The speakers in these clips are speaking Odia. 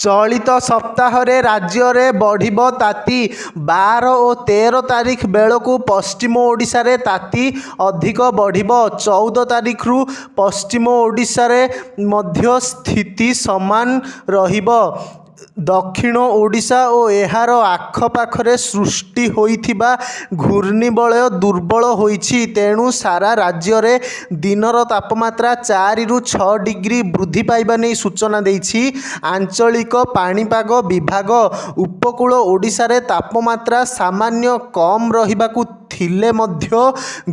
ଚଳିତ ସପ୍ତାହରେ ରାଜ୍ୟରେ ବଢ଼ିବ ତାତି। 12 ଓ 13 ତାରିଖ ବେଳକୁ ପଶ୍ଚିମ ଓଡ଼ିଶାରେ ତାତି ଅଧିକ ବଢ଼ିବ। 14 ତାରିଖରୁ ପଶ୍ଚିମ ଓଡ଼ିଶାରେ ମଧ୍ୟ ସ୍ଥିତି ସମାନ ରହିବ। ଦକ୍ଷିଣ ଓଡ଼ିଶା ଓ ଏହାର ଆଖପାଖରେ ସୃଷ୍ଟି ହୋଇଥିବା ଘୂର୍ଣ୍ଣିବଳୟ ଦୁର୍ବଳ ହୋଇଛି। ତେଣୁ ସାରା ରାଜ୍ୟରେ ଦିନର ତାପମାତ୍ରା 4ରୁ 6 ଡିଗ୍ରୀ ବୃଦ୍ଧି ପାଇବା ନେଇ ସୂଚନା ଦେଇଛି ଆଞ୍ଚଳିକ ପାଣିପାଗ ବିଭାଗ। ଉପକୂଳ ଓଡ଼ିଶାରେ ତାପମାତ୍ରା ସାମାନ୍ୟ କମ୍ ରହିବାକୁ ଥିଲେ ମଧ୍ୟ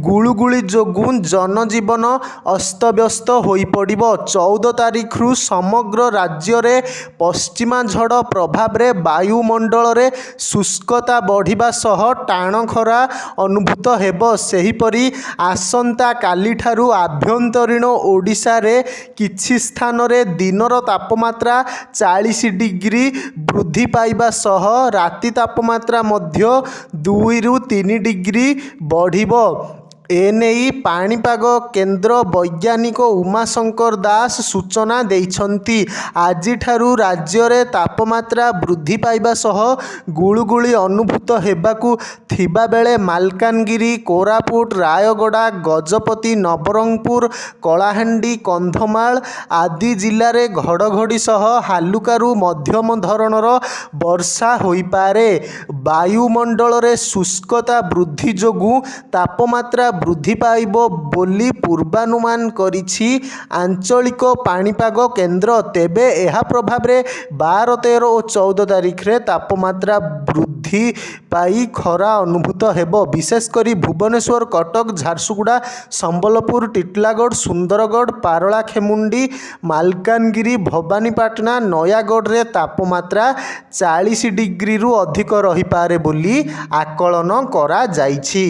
ଗୁଳୁଗୁଳି ଯୋଗୁଁ ଜନଜୀବନ ଅସ୍ତବ୍ୟସ୍ତ ହୋଇପଡ଼ିବ। 14 ତାରିଖରୁ ସମଗ୍ର ରାଜ୍ୟରେ ପଶ୍ଚିମା ଝଡ଼ ପ୍ରଭାବରେ ବାୟୁମଣ୍ଡଳରେ ଶୁଷ୍କତା ବଢ଼ିବା ସହ ଟାଣ ଖରା ଅନୁଭୂତ ହେବ। ସେହିପରି ଆସନ୍ତାକାଲିଠାରୁ ଆଭ୍ୟନ୍ତରୀଣ ଓଡ଼ିଶାରେ କିଛି ସ୍ଥାନରେ ଦିନର ତାପମାତ୍ରା 40 ଡିଗ୍ରୀ ବୃଦ୍ଧି ପାଇବା ସହ ରାତି ତାପମାତ୍ରା ମଧ୍ୟ 2ରୁ 3 ଡିଗ୍ରୀ ବଢ଼ିବ। ଏନେଇ ପାଣିପାଗ କେନ୍ଦ୍ର ବୈଜ୍ଞାନିକ ଉମାଶଙ୍କର ଦାସ ସୂଚନା ଦେଇଛନ୍ତି। ଆଜିଠାରୁ ରାଜ୍ୟରେ ତାପମାତ୍ରା ବୃଦ୍ଧି ପାଇବା ସହ ଗୁଳୁଗୁଳି ଅନୁଭୂତ ହେବାକୁ ଥିବାବେଳେ ମାଲକାନଗିରି, କୋରାପୁଟ, ରାୟଗଡ଼ା, ଗଜପତି, ନବରଙ୍ଗପୁର, କଳାହାଣ୍ଡି, କନ୍ଧମାଳ ଆଦି ଜିଲ୍ଲାରେ ଘଡ଼ଘଡ଼ି ସହ ହାଲୁକାରୁ ମଧ୍ୟମ ଧରଣର ବର୍ଷା ହୋଇପାରେ। ବାୟୁମଣ୍ଡଳରେ ଶୁଷ୍କତା ବୃଦ୍ଧି ଯୋଗୁଁ ତାପମାତ୍ରା ବୃଦ୍ଧି ପାଇବ ବୋଲି ପୂର୍ବାନୁମାନ କରିଛି ଆଞ୍ଚଳିକ ପାଣିପାଗ କେନ୍ଦ୍ର। ତେବେ ଏହା ପ୍ରଭାବରେ 12, 13 ଓ 14 ତାରିଖରେ ତାପମାତ୍ରା ବୃଦ୍ଧି ପାଇ ଖରା ଅନୁଭୂତ ହେବ। ବିଶେଷ କରି ଭୁବନେଶ୍ୱର, କଟକ, ଝାରସୁଗୁଡ଼ା, ସମ୍ବଲପୁର, ଟିଟିଲାଗଡ଼, ସୁନ୍ଦରଗଡ଼, ପାରଳାଖେମୁଣ୍ଡି, ମାଲକାନଗିରି, ଭବାନୀପାଟଣା, ନୟାଗଡ଼ରେ ତାପମାତ୍ରା 40 ଡିଗ୍ରୀରୁ ଅଧିକ ରହିପାରେ ବୋଲି ଆକଳନ କରାଯାଇଛି।